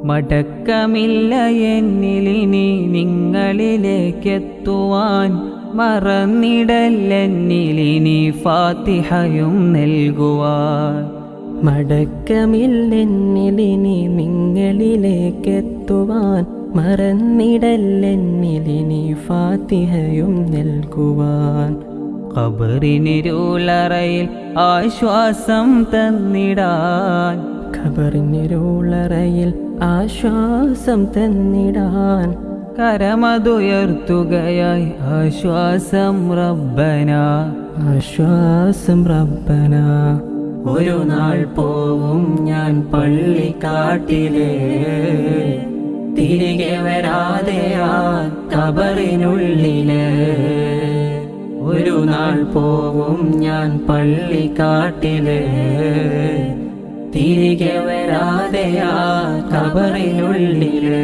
മടക്കമില്ല എന്നിലിനി നിങ്ങളിലേക്കെത്തുവാൻ, മറന്നിടല്ലെന്നിലിനി ഫാത്തിഹയും നൽകുവാൻ. മടക്കമില്ലെന്നിലിനി നിങ്ങളിലേക്കെത്തുവാൻ, മറന്നിടല്ലെന്നിലിനി ഫാത്തിഹയും നൽകുവാൻ. ഖബറിനിരുളറയിൽ ആശ്വാസം തന്നിടാൻ, ഖബറിനിരുളറയിൽ ആശ്വാസം തന്നിടാൻ. കരമതുയർത്തുകയായി ആശ്വാസം റബ്ബന, ആശ്വാസം റബ്ബന. ഒരു നാൾ പോവും ഞാൻ പള്ളിക്കാട്ടിലെ, തിരികെ വരാതെ ആ ഖബറിനുള്ളില്. ഒരു നാൾ പോവും ഞാൻ പള്ളിക്കാട്ടില്, തിരികെ വരാതെ ആ ഖബറിനുള്ളില്.